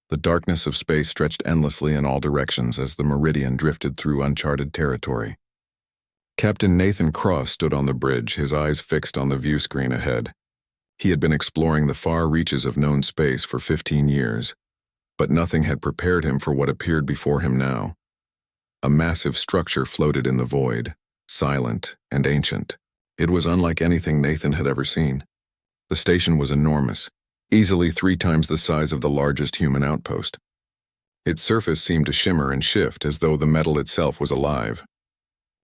The darkness of space stretched endlessly in all directions as the Meridian drifted through uncharted territory. Captain Nathan Cross stood on the bridge, his eyes fixed on the view screen ahead. He had been exploring the far reaches of known space for 15 years, but nothing had prepared him for what appeared before him now. A massive structure floated in the void, silent and ancient. It was unlike anything Nathan had ever seen. The station was enormous, easily 3 times the size of the largest human outpost. Its surface seemed to shimmer and shift as though the metal itself was alive.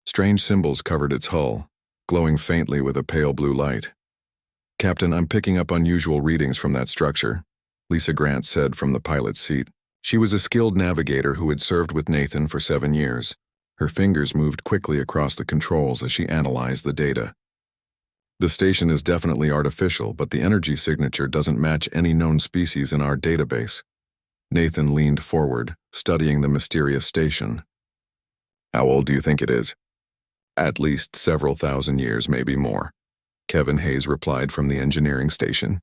Strange symbols covered its hull, glowing faintly with a pale blue light. "Captain, I'm picking up unusual readings from that structure," Lisa Grant said from the pilot's seat. She was a skilled navigator who had served with Nathan for 7 years. Her fingers moved quickly across the controls as she analyzed the data. "The station is definitely artificial, but the energy signature doesn't match any known species in our database." Nathan leaned forward, studying the mysterious station. "How old do you think it is?" "At least several thousand years, maybe more," Kevin Hayes replied from the engineering station.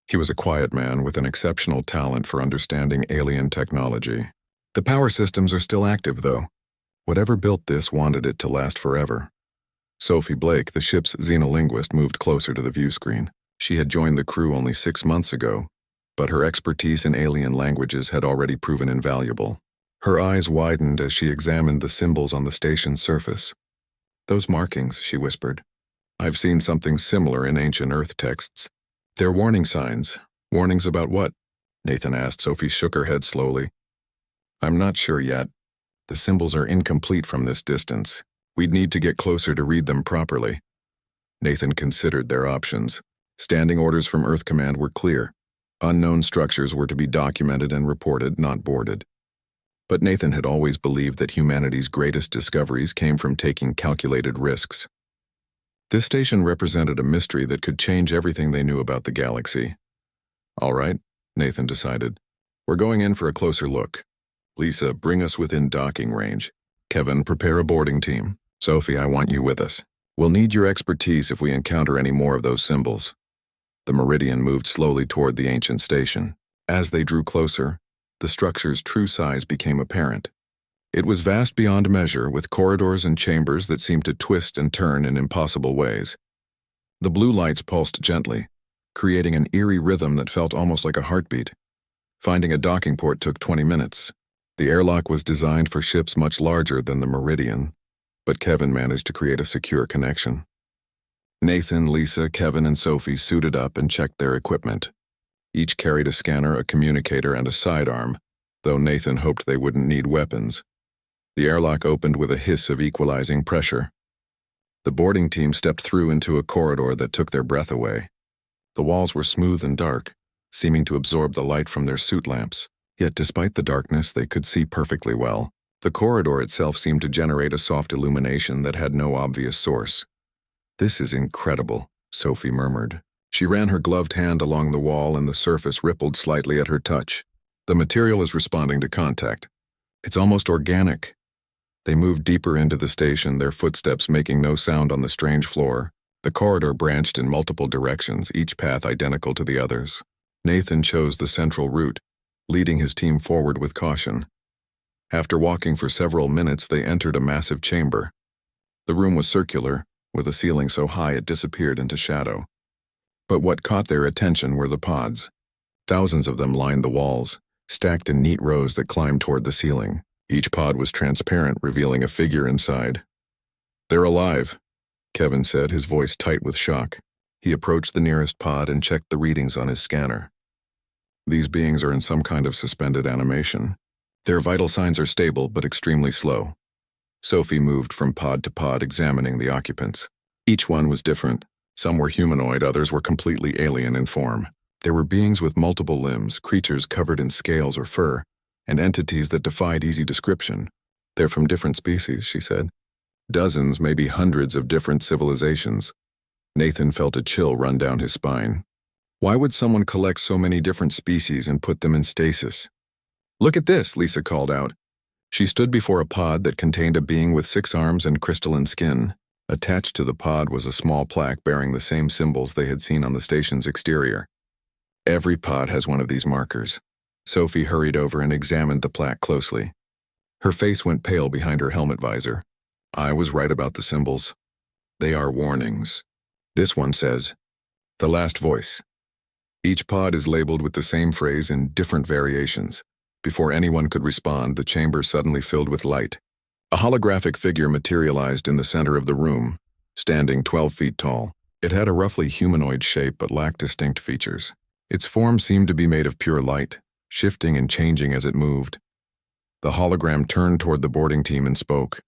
He was a quiet man with an exceptional talent for understanding alien technology. "The power systems are still active, though. Whatever built this wanted it to last forever." Sophie Blake, the ship's xenolinguist, moved closer to the view screen. She had joined the crew only 6 months ago, but her expertise in alien languages had already proven invaluable. Her eyes widened as she examined the symbols on the station's surface. "Those markings," she whispered. "I've seen something similar in ancient Earth texts." "They're warning signs." "Warnings about what?" Nathan asked. Sophie shook her head slowly. "I'm not sure yet. The symbols are incomplete from this distance. We'd need to get closer to read them properly." Nathan considered their options. Standing orders from Earth Command were clear. Unknown structures were to be documented and reported, not boarded. But Nathan had always believed that humanity's greatest discoveries came from taking calculated risks. This station represented a mystery that could change everything they knew about the galaxy. "All right," Nathan decided. "We're going in for a closer look. Lisa, bring us within docking range. Kevin, prepare a boarding team. Sophie, I want you with us. We'll need your expertise if we encounter any more of those symbols." The Meridian moved slowly toward the ancient station. As they drew closer, the structure's true size became apparent. It was vast beyond measure, with corridors and chambers that seemed to twist and turn in impossible ways. The blue lights pulsed gently, creating an eerie rhythm that felt almost like a heartbeat. Finding a docking port took 20 minutes. The airlock was designed for ships much larger than the Meridian, but Kevin managed to create a secure connection. Nathan, Lisa, Kevin, and Sophie suited up and checked their equipment. Each carried a scanner, a communicator, and a sidearm, though Nathan hoped they wouldn't need weapons. The airlock opened with a hiss of equalizing pressure. The boarding team stepped through into a corridor that took their breath away. The walls were smooth and dark, seeming to absorb the light from their suit lamps. Yet despite the darkness, they could see perfectly well. The corridor itself seemed to generate a soft illumination that had no obvious source. "This is incredible," Sophie murmured. She ran her gloved hand along the wall and the surface rippled slightly at her touch. "The material is responding to contact. It's almost organic." They moved deeper into the station, their footsteps making no sound on the strange floor. The corridor branched in multiple directions, each path identical to the others. Nathan chose the central route, leading his team forward with caution. After walking for several minutes, they entered a massive chamber. The room was circular, with a ceiling so high it disappeared into shadow. But what caught their attention were the pods. Thousands of them lined the walls, stacked in neat rows that climbed toward the ceiling. Each pod was transparent, revealing a figure inside. "They're alive," Kevin said, his voice tight with shock. He approached the nearest pod and checked the readings on his scanner. "These beings are in some kind of suspended animation. Their vital signs are stable, but extremely slow." Sophie moved from pod to pod, examining the occupants. Each one was different. Some were humanoid, others were completely alien in form. There were beings with multiple limbs, creatures covered in scales or fur, and entities that defied easy description. "They're from different species," she said. "Dozens, maybe hundreds of different civilizations." Nathan felt a chill run down his spine. Why would someone collect so many different species and put them in stasis? "Look at this," Lisa called out. She stood before a pod that contained a being with 6 arms and crystalline skin. Attached to the pod was a small plaque bearing the same symbols they had seen on the station's exterior. "Every pod has one of these markers. Sophie hurried over and examined the plaque closely. Her face went pale behind her helmet visor. I was right about the symbols. They are warnings. This one says, "The Last Voice." Each pod is labeled with the same phrase in different variations. Before anyone could respond, the chamber suddenly filled with light. A holographic figure materialized in the center of the room, standing 12 feet tall. It had a roughly humanoid shape but lacked distinct features. Its form seemed to be made of pure light, shifting and changing as it moved. The hologram turned toward the boarding team and spoke.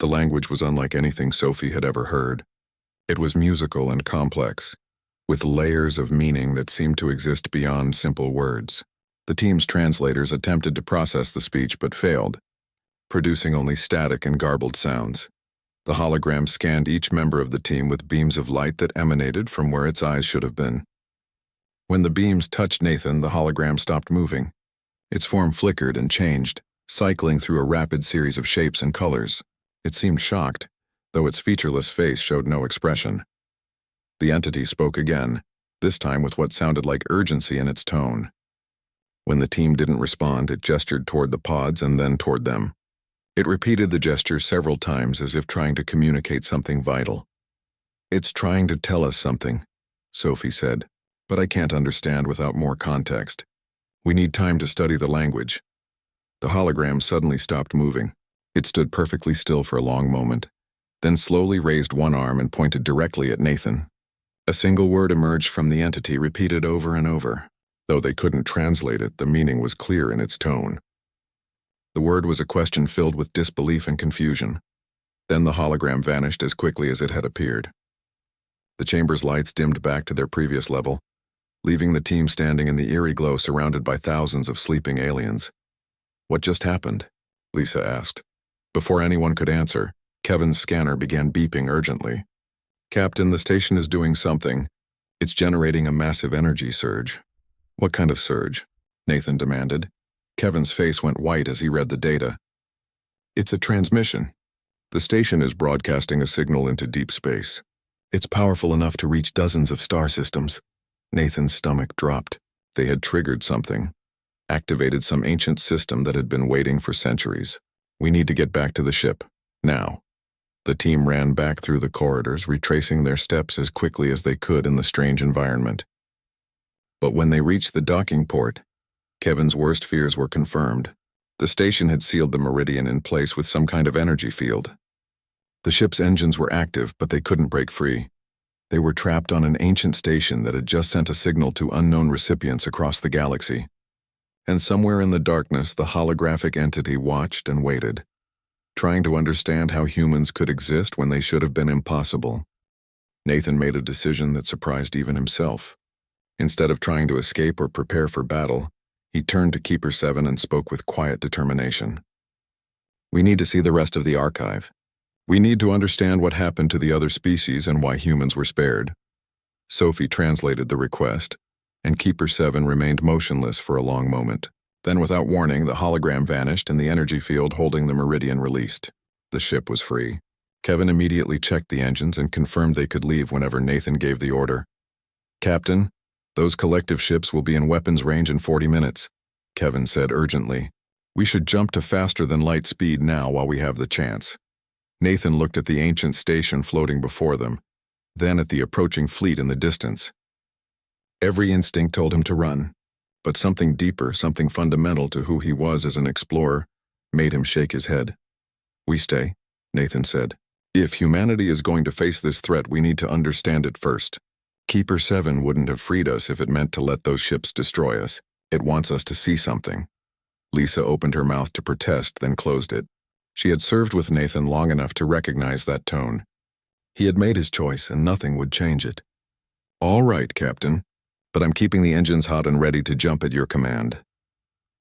The language was unlike anything Sophie had ever heard. It was musical and complex, with layers of meaning that seemed to exist beyond simple words. The team's translators attempted to process the speech but failed, producing only static and garbled sounds. The hologram scanned each member of the team with beams of light that emanated from where its eyes should have been. When the beams touched Nathan, the hologram stopped moving. Its form flickered and changed, cycling through a rapid series of shapes and colors. It seemed shocked, though its featureless face showed no expression. The entity spoke again, this time with what sounded like urgency in its tone. When the team didn't respond, it gestured toward the pods and then toward them. It repeated the gesture several times as if trying to communicate something vital. "It's trying to tell us something," Sophie said, "but I can't understand without more context. We need time to study the language." The hologram suddenly stopped moving. It stood perfectly still for a long moment, then slowly raised one arm and pointed directly at Nathan. A single word emerged from the entity, repeated over and over. Though they couldn't translate it, the meaning was clear in its tone. The word was a question filled with disbelief and confusion. Then the hologram vanished as quickly as it had appeared. The chamber's lights dimmed back to their previous level, leaving the team standing in the eerie glow surrounded by thousands of sleeping aliens. "What just happened?" Lisa asked. Before anyone could answer, Kevin's scanner began beeping urgently. "Captain, the station is doing something. It's generating a massive energy surge." "What kind of surge?" Nathan demanded. Kevin's face went white as he read the data. "It's a transmission. The station is broadcasting a signal into deep space. It's powerful enough to reach dozens of star systems." Nathan's stomach dropped. They had triggered something, activated some ancient system that had been waiting for centuries. "We need to get back to the ship, now." The team ran back through the corridors, retracing their steps as quickly as they could in the strange environment. But when they reached the docking port, Kevin's worst fears were confirmed. The station had sealed the meridian in place with some kind of energy field. The ship's engines were active, but they couldn't break free. They were trapped on an ancient station that had just sent a signal to unknown recipients across the galaxy. And somewhere in the darkness, the holographic entity watched and waited, trying to understand how humans could exist when they should have been impossible. Nathan made a decision that surprised even himself. Instead of trying to escape or prepare for battle, he turned to Keeper 7 and spoke with quiet determination. "We need to see the rest of the archive. We need to understand what happened to the other species and why humans were spared." Sophie translated the request, and Keeper 7 remained motionless for a long moment. Then, without warning, the hologram vanished and the energy field holding the meridian released. The ship was free. Kevin immediately checked the engines and confirmed they could leave whenever Nathan gave the order. "Captain, those collective ships will be in weapons range in 40 minutes, Kevin said urgently. "We should jump to faster than light speed now while we have the chance." Nathan looked at the ancient station floating before them, then at the approaching fleet in the distance. Every instinct told him to run, but something deeper, something fundamental to who he was as an explorer, made him shake his head. "We stay," Nathan said. "If humanity is going to face this threat, we need to understand it first. Keeper 7 wouldn't have freed us if it meant to let those ships destroy us. It wants us to see something." Lisa opened her mouth to protest, then closed it. She had served with Nathan long enough to recognize that tone. He had made his choice, and nothing would change it. "All right, Captain, but I'm keeping the engines hot and ready to jump at your command."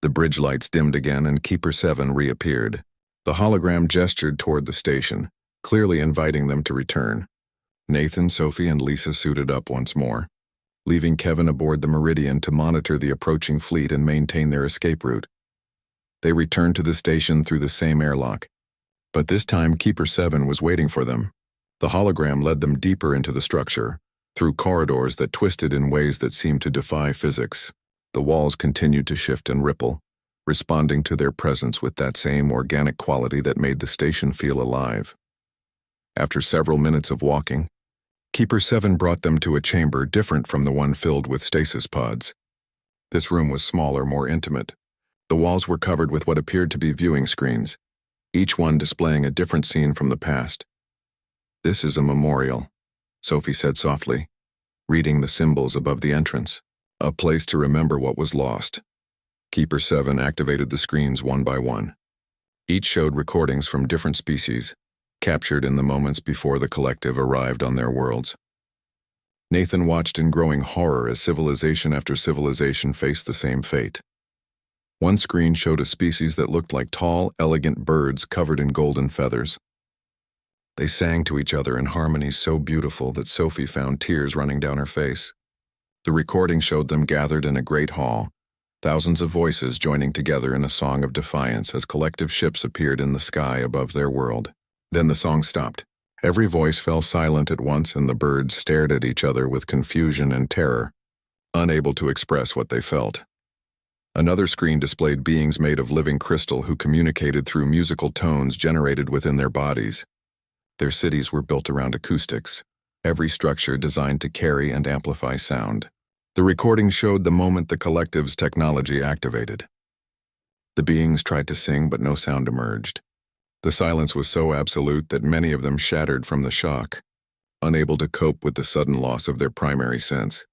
The bridge lights dimmed again, and Keeper 7 reappeared. The hologram gestured toward the station, clearly inviting them to return. Nathan, Sophie, and Lisa suited up once more, leaving Kevin aboard the Meridian to monitor the approaching fleet and maintain their escape route. They returned to the station through the same airlock, but this time Keeper 7 was waiting for them. The hologram led them deeper into the structure, through corridors that twisted in ways that seemed to defy physics. The walls continued to shift and ripple, responding to their presence with that same organic quality that made the station feel alive. After several minutes of walking, Keeper 7 brought them to a chamber different from the one filled with stasis pods. This room was smaller, more intimate. The walls were covered with what appeared to be viewing screens, each one displaying a different scene from the past. "This is a memorial," Sophie said softly, reading the symbols above the entrance. "A place to remember what was lost." Keeper 7 activated the screens one by one. Each showed recordings from different species, captured in the moments before the collective arrived on their worlds. Nathan watched in growing horror as civilization after civilization faced the same fate. One screen showed a species that looked like tall, elegant birds covered in golden feathers. They sang to each other in harmonies so beautiful that Sophie found tears running down her face. The recording showed them gathered in a great hall, thousands of voices joining together in a song of defiance as collective ships appeared in the sky above their world. Then the song stopped. Every voice fell silent at once, and the birds stared at each other with confusion and terror, unable to express what they felt. Another screen displayed beings made of living crystal who communicated through musical tones generated within their bodies. Their cities were built around acoustics, every structure designed to carry and amplify sound. The recording showed the moment the collective's technology activated. The beings tried to sing, but no sound emerged. The silence was so absolute that many of them shattered from the shock, unable to cope with the sudden loss of their primary sense.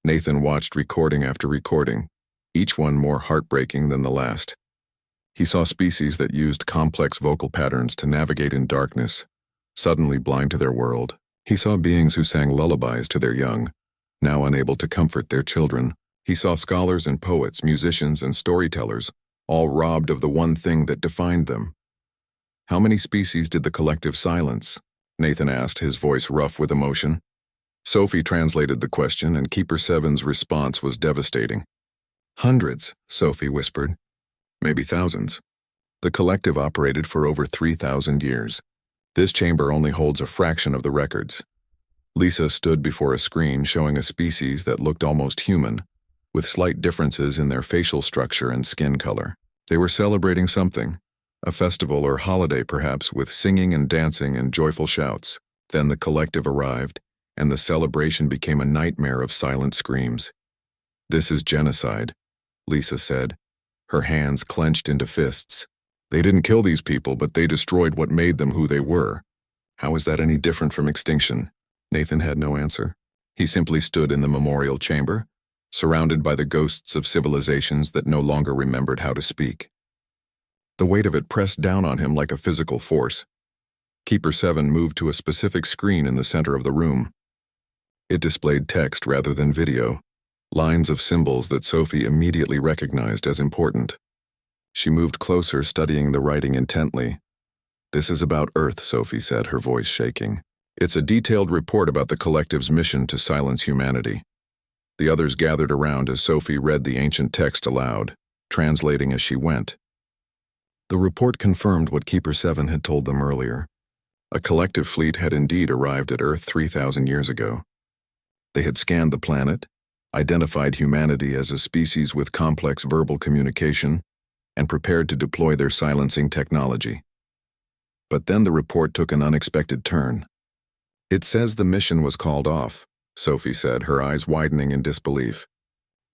Nathan watched recording after recording, each one more heartbreaking than the last. He saw species that used complex vocal patterns to navigate in darkness, suddenly blind to their world. He saw beings who sang lullabies to their young, now unable to comfort their children. He saw scholars and poets, musicians and storytellers, all robbed of the one thing that defined them. "How many species did the collective silence?" Nathan asked, his voice rough with emotion. Sophie translated the question, and Keeper 7's response was devastating. "Hundreds," Sophie whispered. "Maybe thousands." The collective operated for over 3,000 years. This chamber only holds a fraction of the records. Lisa stood before a screen showing a species that looked almost human, with slight differences in their facial structure and skin color. They were celebrating something, a festival or holiday perhaps, with singing and dancing and joyful shouts. Then the collective arrived, and the celebration became a nightmare of silent screams. "This is genocide," Lisa said, her hands clenched into fists. "They didn't kill these people, but they destroyed what made them who they were. How is that any different from extinction?" Nathan had no answer. He simply stood in the memorial chamber, surrounded by the ghosts of civilizations that no longer remembered how to speak. The weight of it pressed down on him like a physical force. Keeper 7 moved to a specific screen in the center of the room. It displayed text rather than video, lines of symbols that Sophie immediately recognized as important. She moved closer, studying the writing intently. "This is about Earth," Sophie said, her voice shaking. "It's a detailed report about the collective's mission to silence humanity." The others gathered around as Sophie read the ancient text aloud, translating as she went. The report confirmed what Keeper 7 had told them earlier. A collective fleet had indeed arrived at Earth 3,000 years ago. They had scanned the planet, identified humanity as a species with complex verbal communication, and prepared to deploy their silencing technology. But then the report took an unexpected turn. "It says the mission was called off," Sophie said, her eyes widening in disbelief.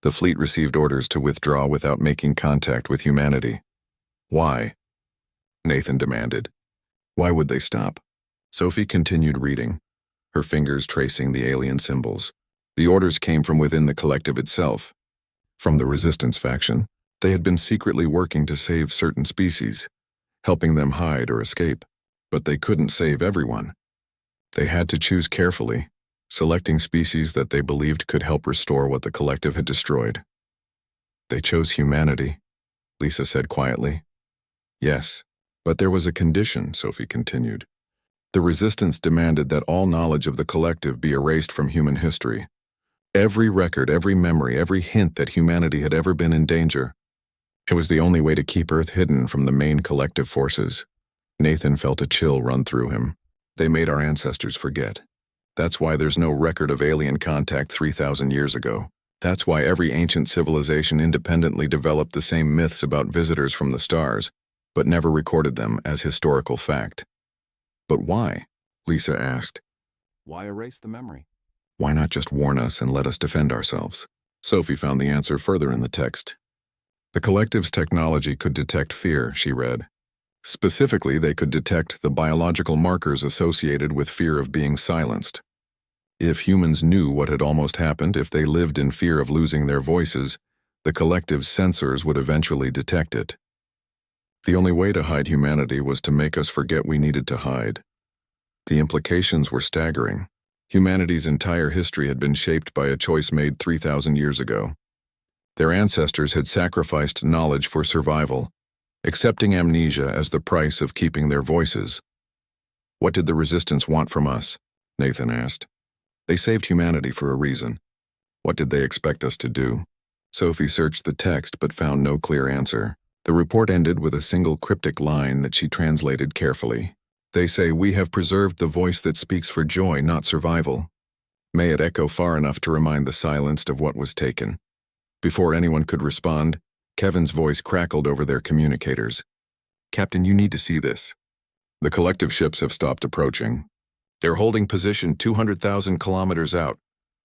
"The fleet received orders to withdraw without making contact with humanity." "Why?" Nathan demanded. "Why would they stop?" Sophie continued reading, her fingers tracing the alien symbols. The orders came from within the collective itself. From the resistance faction, they had been secretly working to save certain species, helping them hide or escape. But they couldn't save everyone. They had to choose carefully, selecting species that they believed could help restore what the collective had destroyed. "They chose humanity," Lisa said quietly. "Yes, but there was a condition," Sophie continued. "The resistance demanded that all knowledge of the collective be erased from human history. Every record, every memory, every hint that humanity had ever been in danger. It was the only way to keep Earth hidden from the main collective forces." Nathan felt a chill run through him. "They made our ancestors forget. That's why there's no record of alien contact 3,000 years ago. That's why every ancient civilization independently developed the same myths about visitors from the stars, but never recorded them as historical fact. But why? Lisa asked. Why erase the memory? Why not just warn us and let us defend ourselves? Sophie found the answer further in the text. The collective's technology could detect fear, she read. Specifically, they could detect the biological markers associated with fear of being silenced. If humans knew what had almost happened if they lived in fear of losing their voices, the collective's sensors would eventually detect it. The only way to hide humanity was to make us forget we needed to hide. The implications were staggering. Humanity's entire history had been shaped by a choice made 3,000 years ago. Their ancestors had sacrificed knowledge for survival, accepting amnesia as the price of keeping their voices. What did the resistance want from us? Nathan asked. They saved humanity for a reason. What did they expect us to do? Sophie searched the text but found no clear answer. The report ended with a single cryptic line that she translated carefully. They say, "We have preserved the voice that speaks for joy, not survival." May it echo far enough to remind the silenced of what was taken. Before anyone could respond, Kevin's voice crackled over their communicators. "Captain, you need to see this. The collective ships have stopped approaching. They're holding position 200,000 kilometers out.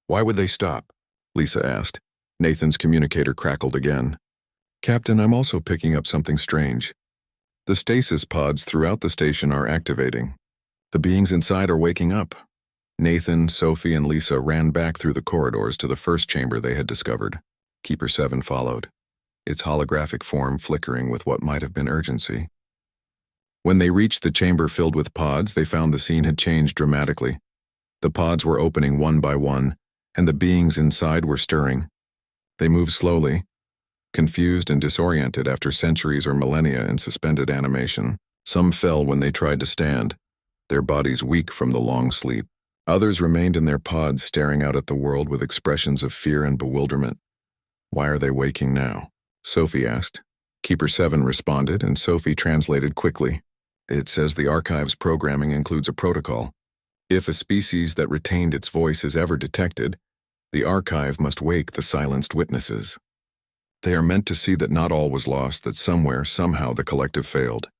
Why would they stop?" Lisa asked. Nathan's communicator crackled again. "Captain, I'm also picking up something strange. The stasis pods throughout the station are activating. The beings inside are waking up." Nathan, Sophie, and Lisa ran back through the corridors to the first chamber they had discovered. Keeper 7 followed, its holographic form flickering with what might have been urgency. When they reached the chamber filled with pods, they found the scene had changed dramatically. The pods were opening one by one, and the beings inside were stirring. They moved slowly, confused and disoriented after centuries or millennia in suspended animation. Some fell when they tried to stand, their bodies weak from the long sleep. Others remained in their pods staring out at the world with expressions of fear and bewilderment. "Why are they waking now?" Sophie asked. Keeper 7 responded, and Sophie translated quickly. "It says the archive's programming includes a protocol. If a species that retained its voice is ever detected, the archive must wake the silenced witnesses. They are meant to see that not all was lost, that somewhere, somehow, the collective failed."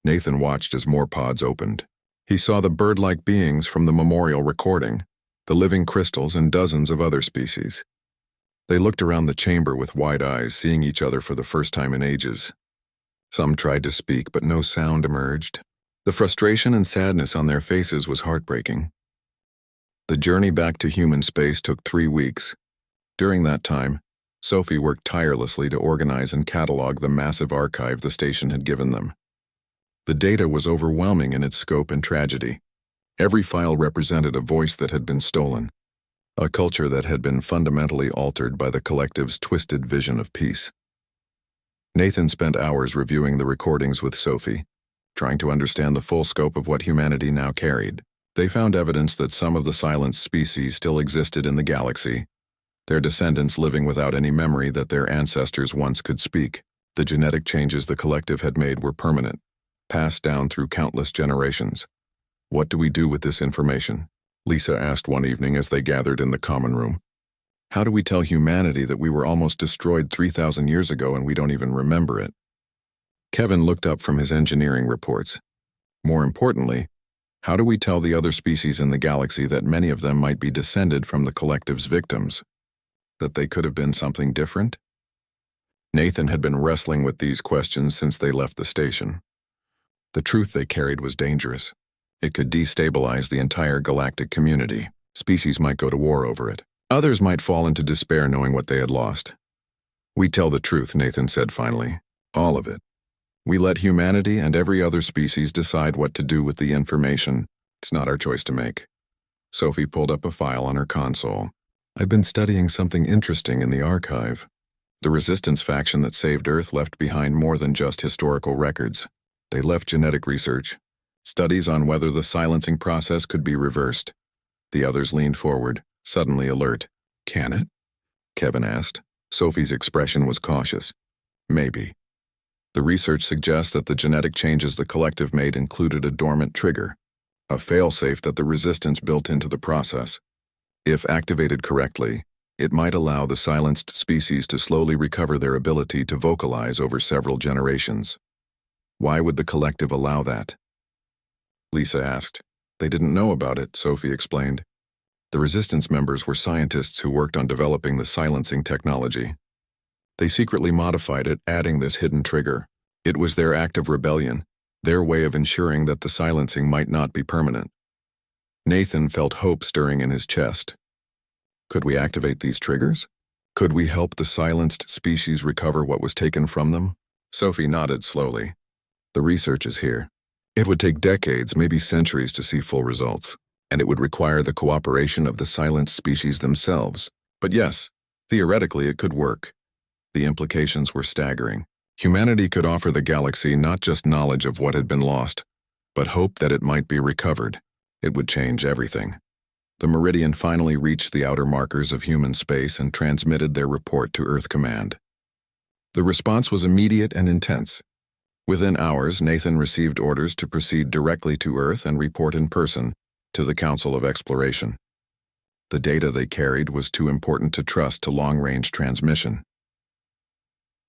Nathan watched as more pods opened. He saw the bird-like beings from the memorial recording, the living crystals, and dozens of other species. They looked around the chamber with wide eyes, seeing each other for the first time in ages. Some tried to speak, but no sound emerged. The frustration and sadness on their faces was heartbreaking. The journey back to human space took 3 weeks. During that time, Sophie worked tirelessly to organize and catalog the massive archive the station had given them. The data was overwhelming in its scope and tragedy. Every file represented a voice that had been stolen, a culture that had been fundamentally altered by the collective's twisted vision of peace. Nathan spent hours reviewing the recordings with Sophie, trying to understand the full scope of what humanity now carried. They found evidence that some of the silenced species still existed in the galaxy, their descendants living without any memory that their ancestors once could speak. The genetic changes the collective had made were permanent, passed down through countless generations. "What do we do with this information?" Lisa asked one evening as they gathered in the common room. "How do we tell humanity that we were almost destroyed 3,000 years ago and we don't even remember it?" Kevin looked up from his engineering reports. "More importantly, how do we tell the other species in the galaxy that many of them might be descended from the collective's victims? That they could have been something different?" Nathan had been wrestling with these questions since they left the station. The truth they carried was dangerous. It could destabilize the entire galactic community. Species might go to war over it. Others might fall into despair knowing what they had lost. "We tell the truth," Nathan said finally. "All of it. We let humanity and every other species decide what to do with the information. It's not our choice to make." Sophie pulled up a file on her console. "I've been studying something interesting in the archive. The resistance faction that saved Earth left behind more than just historical records. They left genetic research, studies on whether the silencing process could be reversed." The others leaned forward, suddenly alert. "Can it?" Kevin asked. Sophie's expression was cautious. "Maybe. The research suggests that the genetic changes the collective made included a dormant trigger, a failsafe that the resistance built into the process. If activated correctly, It might allow the silenced species to slowly recover their ability to vocalize over several generations. Why would the collective allow that? Lisa asked. They didn't know about it, Sophie explained. The resistance members were scientists who worked on developing the silencing technology. They secretly modified it, adding this hidden trigger. It was their act of rebellion, their way of ensuring that the silencing might not be permanent. Nathan felt hope stirring in his chest. Could we activate these triggers? Could we help the silenced species recover what was taken from them? Sophie nodded slowly. The research is here. It would take decades, maybe centuries, to see full results, and it would require the cooperation of the silenced species themselves. But yes, theoretically it could work. The implications were staggering. Humanity could offer the galaxy not just knowledge of what had been lost, but hope that it might be recovered. It would change everything. The Meridian finally reached the outer markers of human space and transmitted their report to Earth Command. The response was immediate and intense. Within hours, Nathan received orders to proceed directly to Earth and report in person to the Council of Exploration. The data they carried was too important to trust to long-range transmission.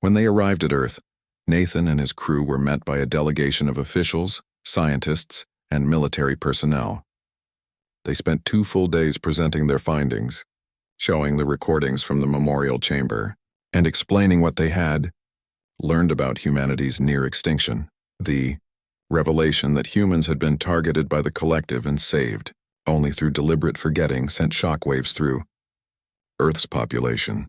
When they arrived at Earth, Nathan and his crew were met by a delegation of officials, scientists, and military personnel. They spent 2 full days presenting their findings, showing the recordings from the memorial chamber, and explaining what they had learned about humanity's near extinction, the revelation that humans had been targeted by the collective and saved, only through deliberate forgetting sent shockwaves through Earth's population.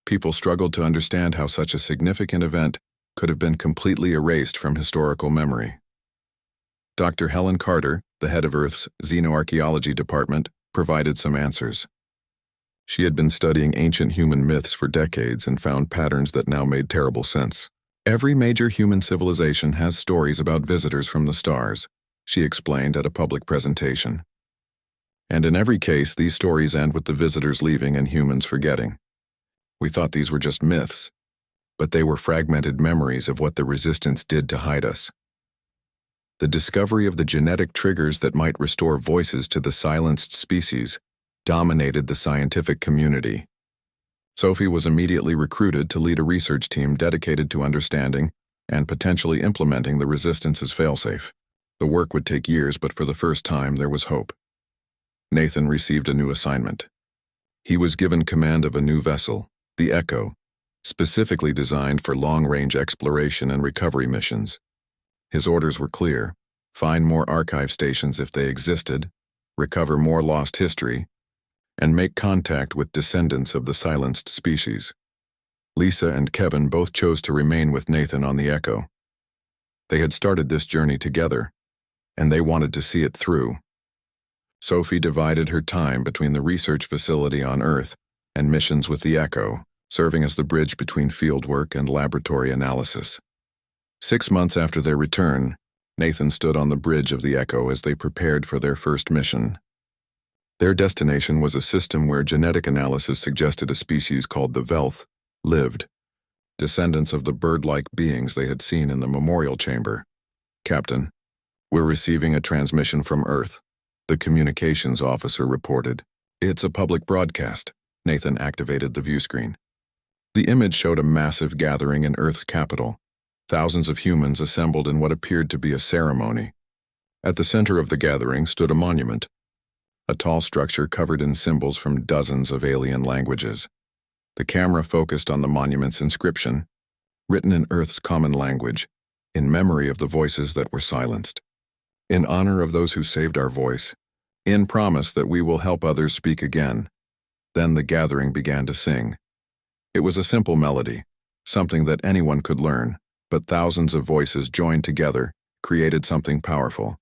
People struggled to understand how such a significant event could have been completely erased from historical memory. Dr. Helen Carter, the head of Earth's Xenoarchaeology Department, provided some answers. She had been studying ancient human myths for decades and found patterns that now made terrible sense. Every major human civilization has stories about visitors from the stars, she explained at a public presentation. And in every case, these stories end with the visitors leaving and humans forgetting. We thought these were just myths, but they were fragmented memories of what the resistance did to hide us. The discovery of the genetic triggers that might restore voices to the silenced species dominated the scientific community. Sophie was immediately recruited to lead a research team dedicated to understanding and potentially implementing the resistance's failsafe. The work would take years, but for the first time there was hope. Nathan received a new assignment. He was given command of a new vessel, the Echo, specifically designed for long-range exploration and recovery missions. His orders were clear: find more archive stations if they existed, recover more lost history, and make contact with descendants of the silenced species. Lisa and Kevin both chose to remain with Nathan on the Echo. They had started this journey together, and they wanted to see it through. Sophie divided her time between the research facility on Earth and missions with the Echo, serving as the bridge between fieldwork and laboratory analysis. 6 months after their return, Nathan stood on the bridge of the Echo as they prepared for their first mission. Their destination was a system where genetic analysis suggested a species called the Velth lived, descendants of the bird-like beings they had seen in the memorial chamber. "Captain, we're receiving a transmission from Earth," the communications officer reported. "It's a public broadcast." Nathan activated the view screen. The image showed a massive gathering in Earth's capital. Thousands of humans assembled in what appeared to be a ceremony. At the center of the gathering stood a monument, a tall structure covered in symbols from dozens of alien languages. The camera focused on the monument's inscription, written in Earth's common language, in memory of the voices that were silenced. "In honor of those who saved our voice, in promise that we will help others speak again." Then the gathering began to sing. It was a simple melody, something that anyone could learn, but thousands of voices joined together, created something powerful.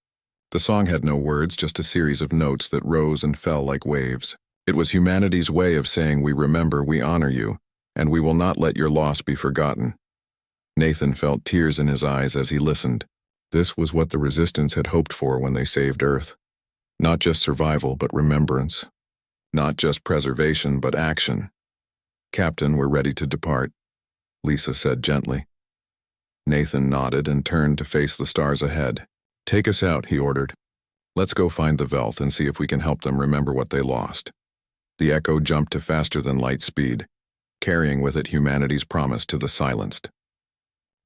The song had no words, just a series of notes that rose and fell like waves. It was humanity's way of saying, "We remember, we honor you, and we will not let your loss be forgotten." Nathan felt tears in his eyes as he listened. This was what the resistance had hoped for when they saved Earth. Not just survival, but remembrance. Not just preservation, but action. "Captain, we're ready to depart," Lisa said gently. Nathan nodded and turned to face the stars ahead. "Take us out," he ordered. "Let's go find the Velth and see if we can help them remember what they lost." The echo jumped to faster than light speed, carrying with it humanity's promise to the silenced.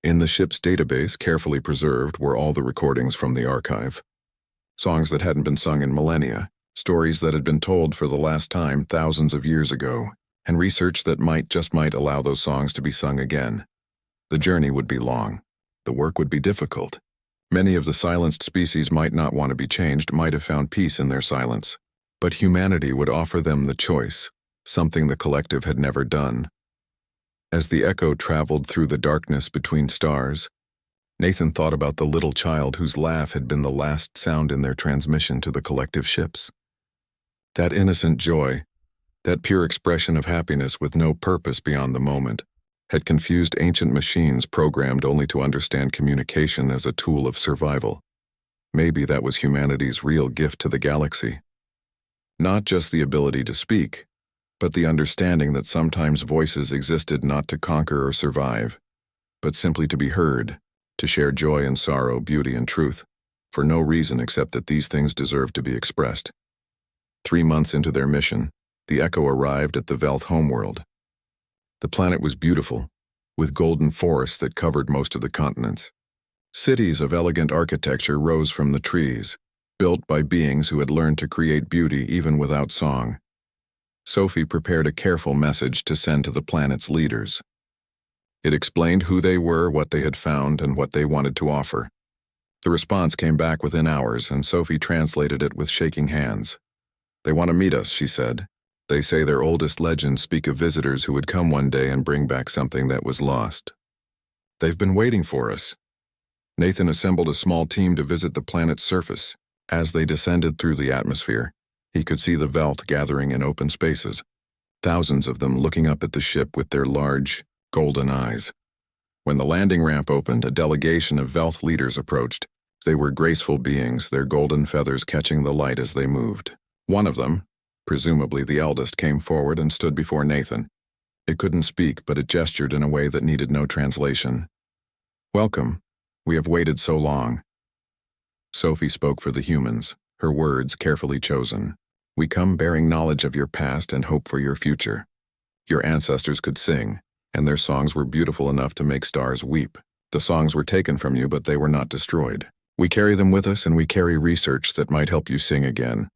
In the ship's database, carefully preserved, were all the recordings from the archive. Songs that hadn't been sung in millennia, stories that had been told for the last time thousands of years ago, and research that might allow those songs to be sung again. The journey would be long. The work would be difficult. Many of the silenced species might not want to be changed, might have found peace in their silence. But humanity would offer them the choice, something the collective had never done. As the echo traveled through the darkness between stars, Nathan thought about the little child whose laugh had been the last sound in their transmission to the collective ships. That innocent joy, that pure expression of happiness with no purpose beyond the moment, had confused ancient machines programmed only to understand communication as a tool of survival. Maybe that was humanity's real gift to the galaxy. Not just the ability to speak, but the understanding that sometimes voices existed not to conquer or survive, but simply to be heard, to share joy and sorrow, beauty and truth, for no reason except that these things deserved to be expressed. 3 months into their mission, the Echo arrived at the Velth homeworld. The planet was beautiful, with golden forests that covered most of the continents. Cities of elegant architecture rose from the trees, built by beings who had learned to create beauty even without song. Sophie prepared a careful message to send to the planet's leaders. It explained who they were, what they had found, and what they wanted to offer. The response came back within hours, and Sophie translated it with shaking hands. "They want to meet us," she said. "They say their oldest legends speak of visitors who would come one day and bring back something that was lost. They've been waiting for us." Nathan assembled a small team to visit the planet's surface. As they descended through the atmosphere, he could see the Velth gathering in open spaces, thousands of them looking up at the ship with their large, golden eyes. When the landing ramp opened, a delegation of Velth leaders approached. They were graceful beings, their golden feathers catching the light as they moved. One of them, presumably the eldest, came forward and stood before Nathan. It couldn't speak, but it gestured in a way that needed no translation. "Welcome. We have waited so long." Sophie spoke for the humans, her words carefully chosen. "We come bearing knowledge of your past and hope for your future. Your ancestors could sing, and their songs were beautiful enough to make stars weep. The songs were taken from you, but they were not destroyed. We carry them with us, and we carry research that might help you sing again."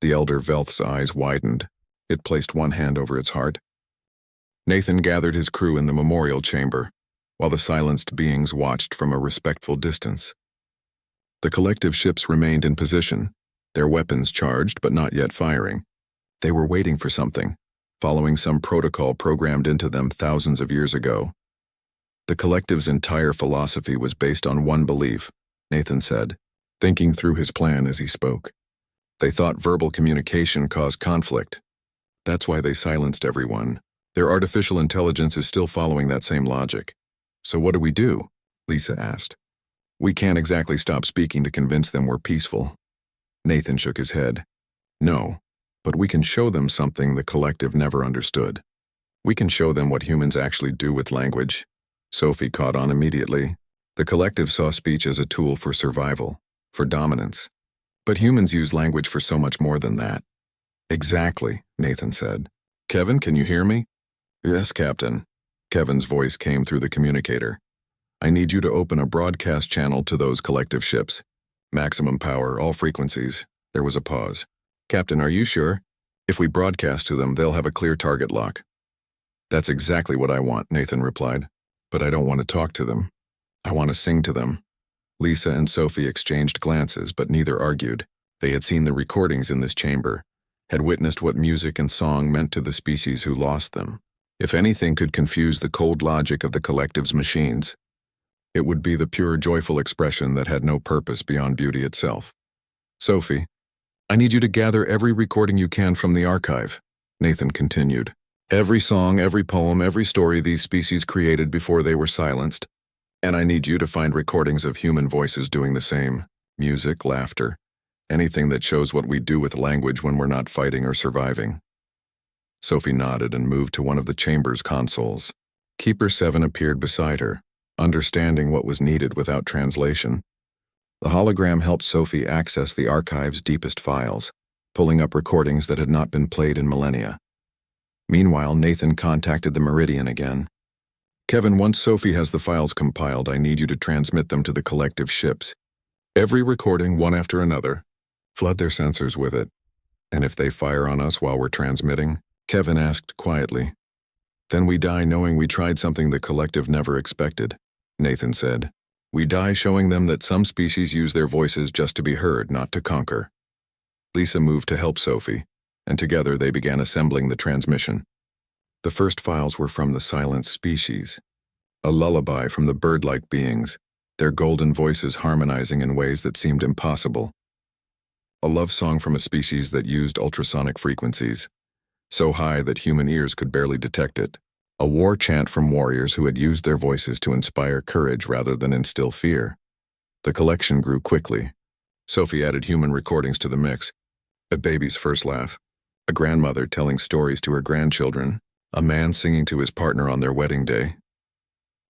The elder Velth's eyes widened. It placed one hand over its heart. Nathan gathered his crew in the memorial chamber, while the silenced beings watched from a respectful distance. The collective ships remained in position, their weapons charged but not yet firing. They were waiting for something, following some protocol programmed into them thousands of years ago. The collective's entire philosophy was based on one belief, Nathan said, thinking through his plan as he spoke. They thought verbal communication caused conflict. That's why they silenced everyone. Their artificial intelligence is still following that same logic. "So what do we do?" Lisa asked. "We can't exactly stop speaking to convince them we're peaceful." Nathan shook his head. "No, but we can show them something the collective never understood. We can show them what humans actually do with language." Sophie caught on immediately. The collective saw speech as a tool for survival, for dominance. But humans use language for so much more than that. "Exactly," Nathan said. "Kevin, can you hear me?" "Yes, Captain." Kevin's voice came through the communicator. "I need you to open a broadcast channel to those collective ships. Maximum power, all frequencies." There was a pause. "Captain, are you sure? If we broadcast to them, they'll have a clear target lock." "That's exactly what I want," Nathan replied. "But I don't want to talk to them. I want to sing to them." Lisa and Sophie exchanged glances, but neither argued. They had seen the recordings in this chamber, had witnessed what music and song meant to the species who lost them. If anything could confuse the cold logic of the collective's machines, it would be the pure, joyful expression that had no purpose beyond beauty itself. "Sophie, I need you to gather every recording you can from the archive," Nathan continued. "Every song, every poem, every story these species created before they were silenced. And I need you to find recordings of human voices doing the same. Music, laughter, anything that shows what we do with language when we're not fighting or surviving." Sophie nodded and moved to one of the chamber's consoles. Keeper 7 appeared beside her, understanding what was needed without translation. The hologram helped Sophie access the archive's deepest files, pulling up recordings that had not been played in millennia. Meanwhile, Nathan contacted the Meridian again. Kevin, once Sophie has the files compiled, I need you to transmit them to the collective ships. Every recording, one after another. Flood their sensors with it. And if they fire on us while we're transmitting, Kevin asked quietly. Then we die knowing we tried something the collective never expected, Nathan said. We die showing them that some species use their voices just to be heard, not to conquer. Lisa moved to help Sophie, and together they began assembling the transmission. The first files were from the silent species, a lullaby from the bird-like beings, their golden voices harmonizing in ways that seemed impossible. A love song from a species that used ultrasonic frequencies, so high that human ears could barely detect it. A war chant from warriors who had used their voices to inspire courage rather than instill fear. The collection grew quickly. Sophie added human recordings to the mix. A baby's first laugh, a grandmother telling stories to her grandchildren, a man singing to his partner on their wedding day.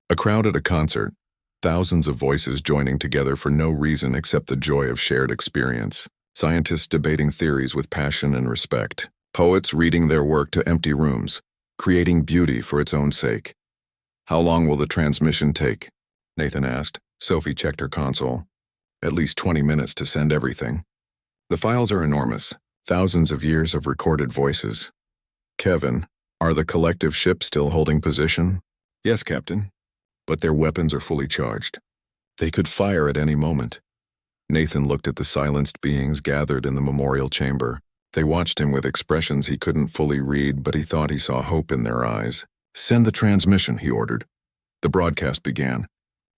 A crowd at a concert, thousands of voices joining together for no reason except the joy of shared experience. Scientists debating theories with passion and respect. Poets reading their work to empty rooms, creating beauty for its own sake. How long will the transmission take? Nathan asked. Sophie checked her console. At least 20 minutes to send everything. The files are enormous, thousands of years of recorded voices. Kevin, are the collective ships still holding position? Yes, Captain. But their weapons are fully charged. They could fire at any moment. Nathan looked at the silenced beings gathered in the memorial chamber. They watched him with expressions he couldn't fully read, but he thought he saw hope in their eyes. Send the transmission, he ordered. The broadcast began.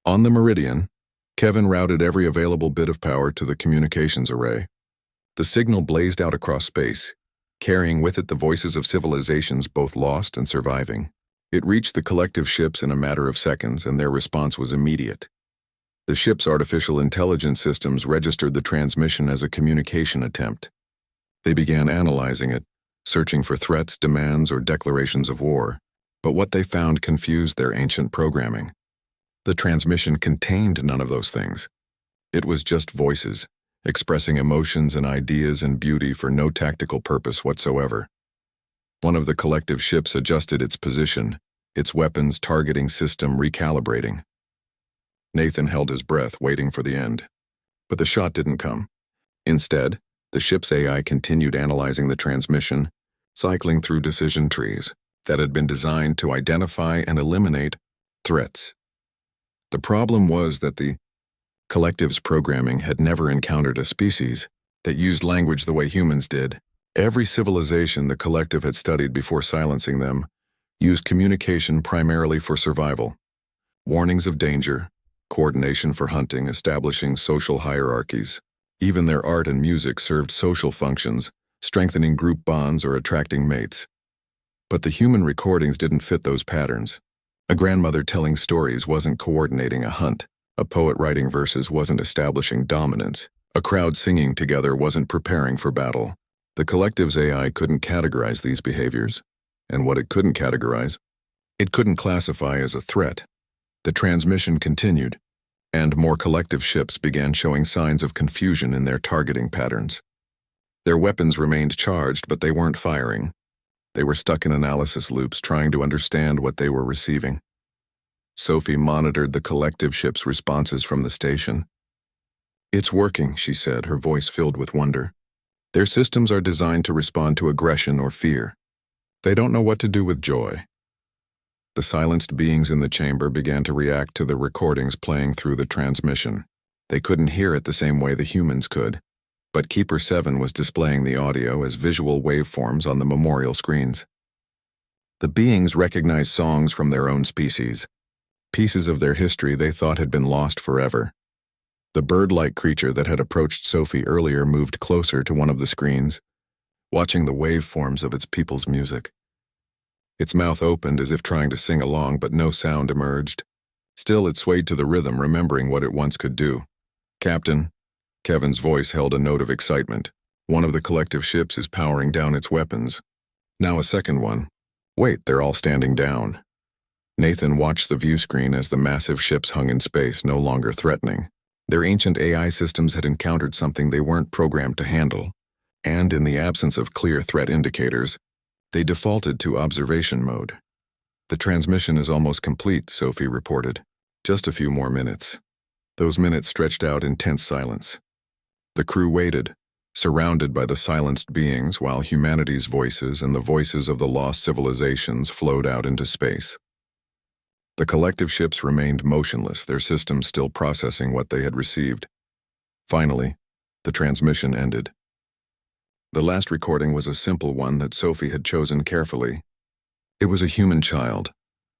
On the Meridian, Kevin routed every available bit of power to the communications array. The signal blazed out across space, carrying with it the voices of civilizations both lost and surviving. It reached the collective ships in a matter of seconds, and their response was immediate. The ship's artificial intelligence systems registered the transmission as a communication attempt. They began analyzing it, searching for threats, demands, or declarations of war. But what they found confused their ancient programming. The transmission contained none of those things. It was just voices, expressing emotions and ideas and beauty for no tactical purpose whatsoever. One of the collective ships adjusted its position, its weapons targeting system recalibrating. Nathan held his breath, waiting for the end. But the shot didn't come. Instead, the ship's AI continued analyzing the transmission, cycling through decision trees that had been designed to identify and eliminate threats. The problem was that the collective's programming had never encountered a species that used language the way humans did. Every civilization the collective had studied before silencing them used communication primarily for survival. Warnings of danger, coordination for hunting, establishing social hierarchies. Even their art and music served social functions, strengthening group bonds or attracting mates. But the human recordings didn't fit those patterns. A grandmother telling stories wasn't coordinating a hunt. A poet writing verses wasn't establishing dominance. A crowd singing together wasn't preparing for battle. The collective's AI couldn't categorize these behaviors. And what it couldn't categorize, it couldn't classify as a threat. The transmission continued, and more collective ships began showing signs of confusion in their targeting patterns. Their weapons remained charged, but they weren't firing. They were stuck in analysis loops, trying to understand what they were receiving. Sophie monitored the collective ship's responses from the station. It's working, she said, her voice filled with wonder. Their systems are designed to respond to aggression or fear. They don't know what to do with joy. The silenced beings in the chamber began to react to the recordings playing through the transmission. They couldn't hear it the same way the humans could, but Keeper 7 was displaying the audio as visual waveforms on the memorial screens. The beings recognized songs from their own species, pieces of their history they thought had been lost forever. The bird-like creature that had approached Sophie earlier moved closer to one of the screens, watching the waveforms of its people's music. Its mouth opened as if trying to sing along, but no sound emerged. Still, it swayed to the rhythm, remembering what it once could do. Captain, Kevin's voice held a note of excitement. One of the collective ships is powering down its weapons. Now a second one. Wait, they're all standing down. Nathan watched the view screen as the massive ships hung in space, no longer threatening. Their ancient AI systems had encountered something they weren't programmed to handle. And in the absence of clear threat indicators, they defaulted to observation mode. The transmission is almost complete, Sophie reported. Just a few more minutes. Those minutes stretched out in tense silence. The crew waited, surrounded by the silenced beings while humanity's voices and the voices of the lost civilizations flowed out into space. The collective ships remained motionless, their systems still processing what they had received. Finally, the transmission ended. The last recording was a simple one that Sophie had chosen carefully. It was a human child,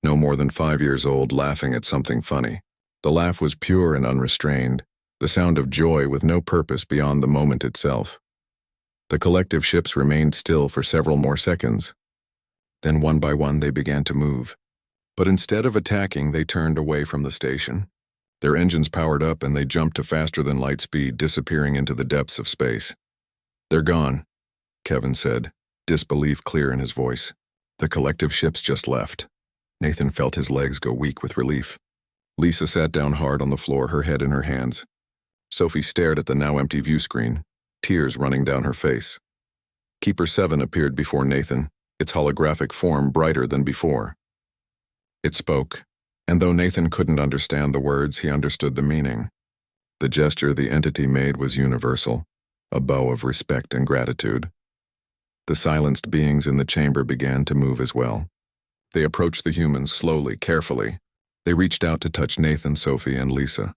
no more than 5 years old, laughing at something funny. The laugh was pure and unrestrained, the sound of joy with no purpose beyond the moment itself. The collective ships remained still for several more seconds. Then one by one they began to move. But instead of attacking, they turned away from the station. Their engines powered up and they jumped to faster than light speed, disappearing into the depths of space. "They're gone," Kevin said, disbelief clear in his voice. The collective ships just left. Nathan felt his legs go weak with relief. Lisa sat down hard on the floor, her head in her hands. Sophie stared at the now empty view screen, tears running down her face. Keeper 7 appeared before Nathan, its holographic form brighter than before. It spoke, and though Nathan couldn't understand the words, he understood the meaning. The gesture the entity made was universal, a bow of respect and gratitude. The silenced beings in the chamber began to move as well. They approached the humans slowly, carefully. They reached out to touch Nathan, Sophie, and Lisa,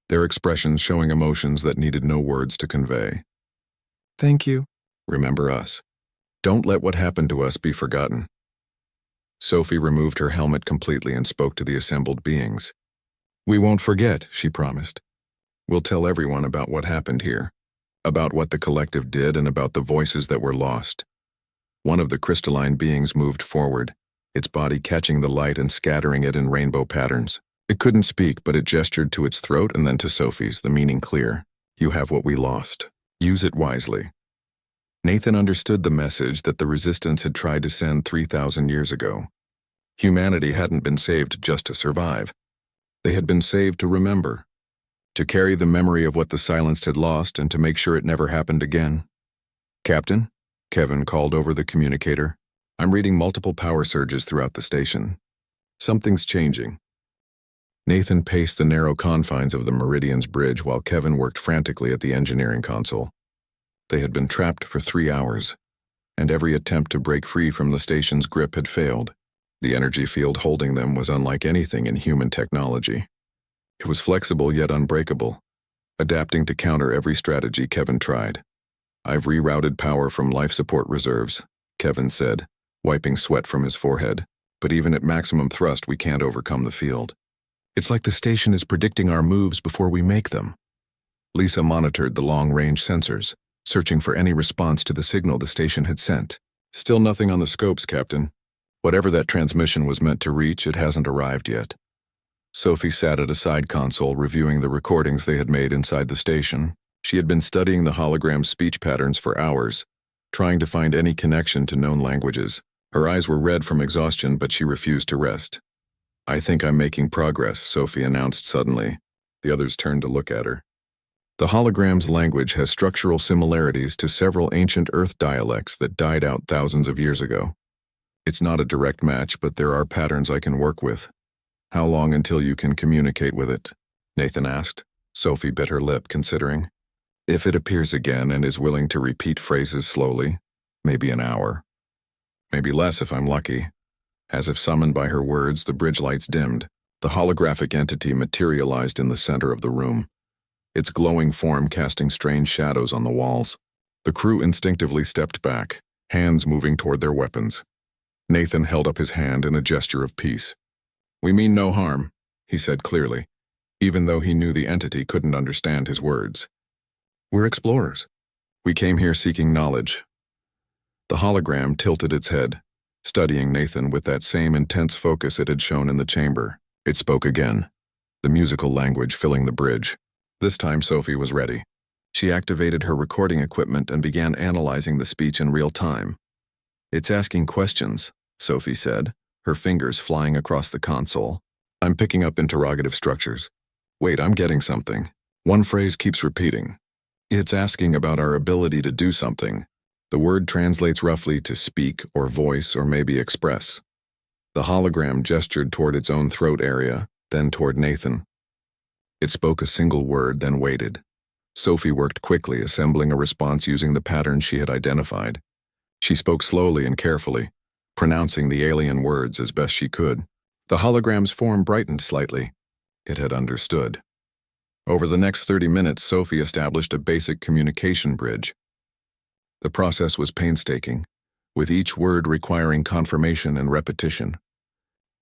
their expressions showing emotions that needed no words to convey. "Thank you. Remember us. Don't let what happened to us be forgotten." Sophie removed her helmet completely and spoke to the assembled beings. "We won't forget," she promised. "We'll tell everyone about what happened here, about what the collective did and about the voices that were lost." One of the crystalline beings moved forward, its body catching the light and scattering it in rainbow patterns. It couldn't speak, but it gestured to its throat and then to Sophie's, the meaning clear. "You have what we lost. Use it wisely." Nathan understood the message that the Resistance had tried to send 3,000 years ago. Humanity hadn't been saved just to survive. They had been saved to remember, to carry the memory of what the Silenced had lost and to make sure it never happened again. "Captain," Kevin called over the communicator, "I'm reading multiple power surges throughout the station. Something's changing." Nathan paced the narrow confines of the Meridian's bridge while Kevin worked frantically at the engineering console. They had been trapped for 3 hours, and every attempt to break free from the station's grip had failed. The energy field holding them was unlike anything in human technology. It was flexible yet unbreakable, adapting to counter every strategy Kevin tried. "I've rerouted power from life support reserves," Kevin said, wiping sweat from his forehead. "But even at maximum thrust, we can't overcome the field. It's like the station is predicting our moves before we make them." Lisa monitored the long-range sensors, searching for any response to the signal the station had sent. "Still nothing on the scopes, Captain. Whatever that transmission was meant to reach, it hasn't arrived yet." Sophie sat at a side console reviewing the recordings they had made inside the station. She had been studying the hologram's speech patterns for hours, trying to find any connection to known languages. Her eyes were red from exhaustion, but she refused to rest. "I think I'm making progress," Sophie announced suddenly. The others turned to look at her. "The hologram's language has structural similarities to several ancient Earth dialects that died out thousands of years ago. It's not a direct match, but there are patterns I can work with." "How long until you can communicate with it?" Nathan asked. Sophie bit her lip, considering. "If it appears again and is willing to repeat phrases slowly, maybe an hour. Maybe less if I'm lucky." As if summoned by her words, the bridge lights dimmed. The holographic entity materialized in the center of the room, its glowing form casting strange shadows on the walls. The crew instinctively stepped back, hands moving toward their weapons. Nathan held up his hand in a gesture of peace. "We mean no harm," he said clearly, even though he knew the entity couldn't understand his words. "We're explorers. We came here seeking knowledge." The hologram tilted its head, studying Nathan with that same intense focus it had shown in the chamber. It spoke again, the musical language filling the bridge. This time Sophie was ready. She activated her recording equipment and began analyzing the speech in real time. "It's asking questions," Sophie said, her fingers flying across the console. "I'm picking up interrogative structures. Wait, I'm getting something. One phrase keeps repeating. It's asking about our ability to do something. The word translates roughly to speak or voice or maybe express. The hologram gestured toward its own throat area, then toward Nathan. It spoke a single word, then waited. Sophie worked quickly, assembling a response using the pattern she had identified. She spoke slowly and carefully, pronouncing the alien words as best she could. The hologram's form brightened slightly. It had understood. Over the next 30 minutes, Sophie established a basic communication bridge. The process was painstaking, with each word requiring confirmation and repetition.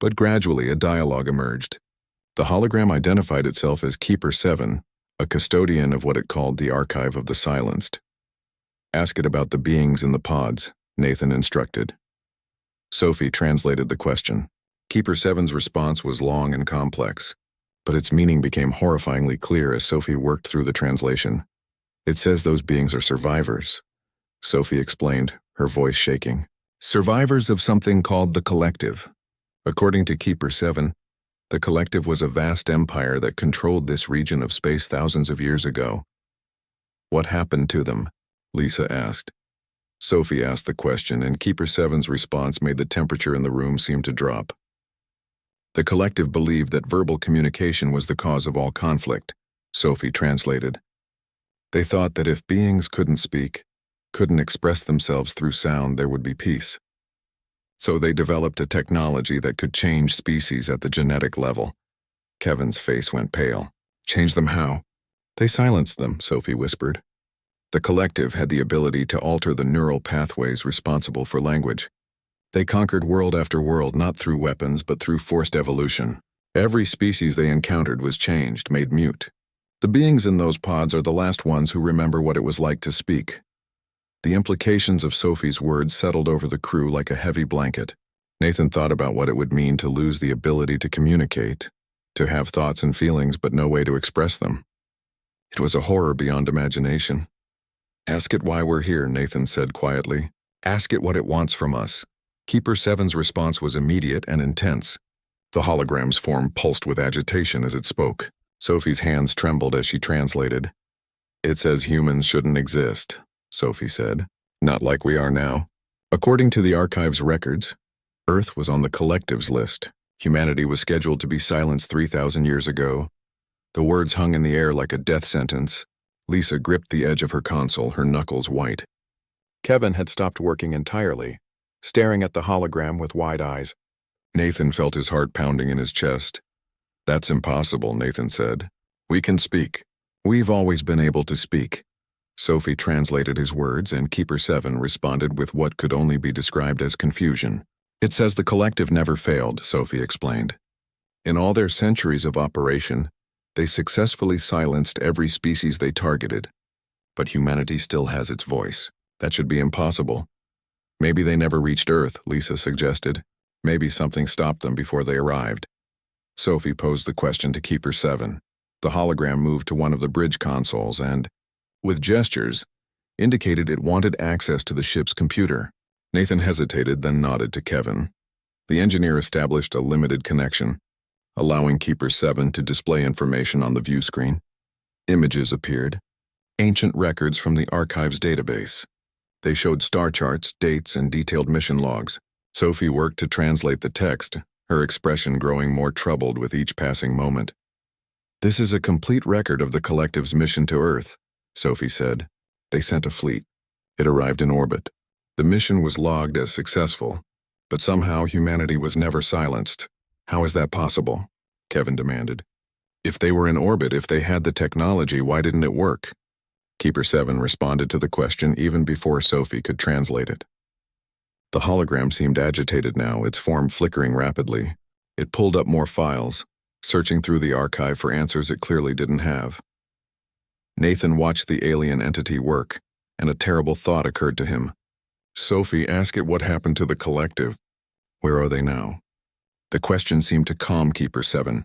But gradually a dialogue emerged. The hologram identified itself as Keeper 7, a custodian of what it called the Archive of the Silenced. Ask it about the beings in the pods, Nathan instructed. Sophie translated the question. Keeper 7's response was long and complex, but its meaning became horrifyingly clear as Sophie worked through the translation. It says those beings are survivors, Sophie explained, her voice shaking. Survivors of something called the Collective. According to Keeper 7, the Collective was a vast empire that controlled this region of space thousands of years ago. What happened to them? Lisa asked. Sophie asked the question, and Keeper 7's response made the temperature in the room seem to drop. The Collective believed that verbal communication was the cause of all conflict, Sophie translated. They thought that if beings couldn't speak, couldn't express themselves through sound, there would be peace. So they developed a technology that could change species at the genetic level. Kevin's face went pale. Change them how? They silenced them, Sophie whispered. The Collective had the ability to alter the neural pathways responsible for language. They conquered world after world not through weapons but through forced evolution. Every species they encountered was changed, made mute. The beings in those pods are the last ones who remember what it was like to speak. The implications of Sophie's words settled over the crew like a heavy blanket. Nathan thought about what it would mean to lose the ability to communicate, to have thoughts and feelings but no way to express them. It was a horror beyond imagination. Ask it why we're here, Nathan said quietly. Ask it what it wants from us. Keeper 7's response was immediate and intense. The hologram's form pulsed with agitation as it spoke. Sophie's hands trembled as she translated. It says humans shouldn't exist, Sophie said. Not like we are now. According to the Archive's records, Earth was on the Collective's list. Humanity was scheduled to be silenced 3,000 years ago. The words hung in the air like a death sentence. Lisa gripped the edge of her console, her knuckles white. Kevin had stopped working entirely, staring at the hologram with wide eyes. Nathan felt his heart pounding in his chest. That's impossible, Nathan said. We can speak. We've always been able to speak. Sophie translated his words, and Keeper 7 responded with what could only be described as confusion. It says the Collective never failed, Sophie explained. In all their centuries of operation, they successfully silenced every species they targeted. But humanity still has its voice. That should be impossible. Maybe they never reached Earth, Lisa suggested. Maybe something stopped them before they arrived. Sophie posed the question to Keeper 7. The hologram moved to one of the bridge consoles and, with gestures, indicated it wanted access to the ship's computer. Nathan hesitated, then nodded to Kevin. The engineer established a limited connection, allowing Keeper 7 to display information on the view screen. Images appeared, ancient records from the Archive's database. They showed star charts, dates, and detailed mission logs. Sophie worked to translate the text, her expression growing more troubled with each passing moment. This is a complete record of the Collective's mission to Earth, Sophie said. They sent a fleet. It arrived in orbit. The mission was logged as successful, but somehow humanity was never silenced. How is that possible? Kevin demanded. If they were in orbit, if they had the technology, why didn't it work? Keeper 7 responded to the question even before Sophie could translate it. The hologram seemed agitated now, its form flickering rapidly. It pulled up more files, searching through the archive for answers it clearly didn't have. Nathan watched the alien entity work, and a terrible thought occurred to him. Sophie, ask it what happened to the Collective. Where are they now? The question seemed to calm Keeper 7.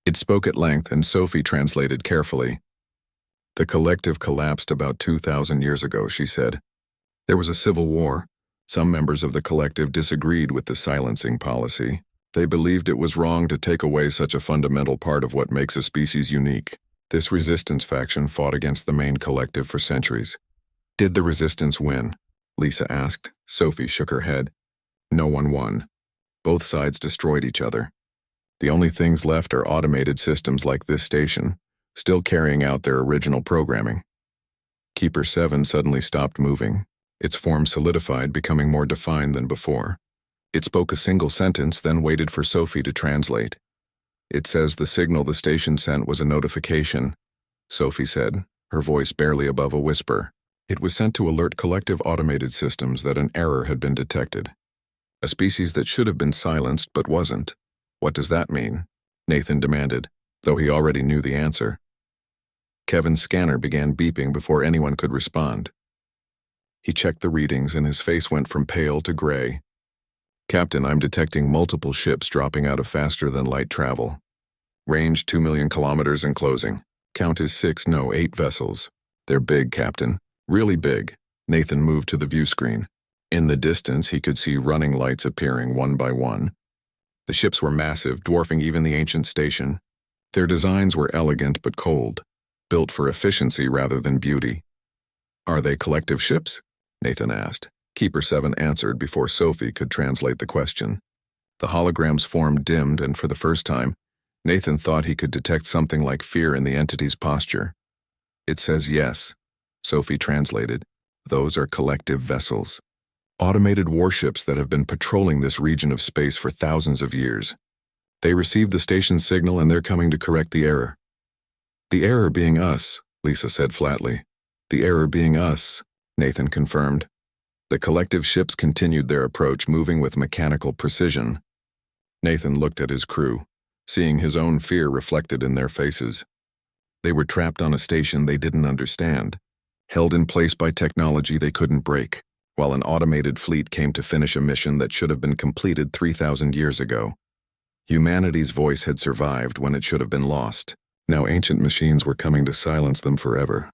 It spoke at length, and Sophie translated carefully. The Collective collapsed about 2,000 years ago, she said. There was a civil war. Some members of the Collective disagreed with the silencing policy. They believed it was wrong to take away such a fundamental part of what makes a species unique. This resistance faction fought against the main Collective for centuries. Did the resistance win? Lisa asked. Sophie shook her head. No one won. Both sides destroyed each other. The only things left are automated systems like this station, still carrying out their original programming. Keeper 7 suddenly stopped moving. Its form solidified, becoming more defined than before. It spoke a single sentence, then waited for Sophie to translate. It says the signal the station sent was a notification, Sophie said, her voice barely above a whisper. It was sent to alert collective automated systems that an error had been detected. A species that should have been silenced but wasn't. What does that mean? Nathan demanded, though he already knew the answer. Kevin's scanner began beeping before anyone could respond. He checked the readings and his face went from pale to gray. Captain, I'm detecting multiple ships dropping out of faster-than-light travel. Range 2 million kilometers and closing. Count is 8 vessels. They're big, Captain. Really big. Nathan moved to the view screen. In the distance, he could see running lights appearing one by one. The ships were massive, dwarfing even the ancient station. Their designs were elegant but cold, built for efficiency rather than beauty. Are they collective ships? Nathan asked. Keeper 7 answered before Sophie could translate the question. The hologram's form dimmed, and for the first time, Nathan thought he could detect something like fear in the entity's posture. It says yes, Sophie translated. Those are collective vessels. Automated warships that have been patrolling this region of space for thousands of years. They received the station's signal and they're coming to correct the error. The error being us, Lisa said flatly. The error being us, Nathan confirmed. The collective ships continued their approach, moving with mechanical precision. Nathan looked at his crew, seeing his own fear reflected in their faces. They were trapped on a station they didn't understand, held in place by technology they couldn't break, while an automated fleet came to finish a mission that should have been completed 3,000 years ago. Humanity's voice had survived when it should have been lost. Now ancient machines were coming to silence them forever.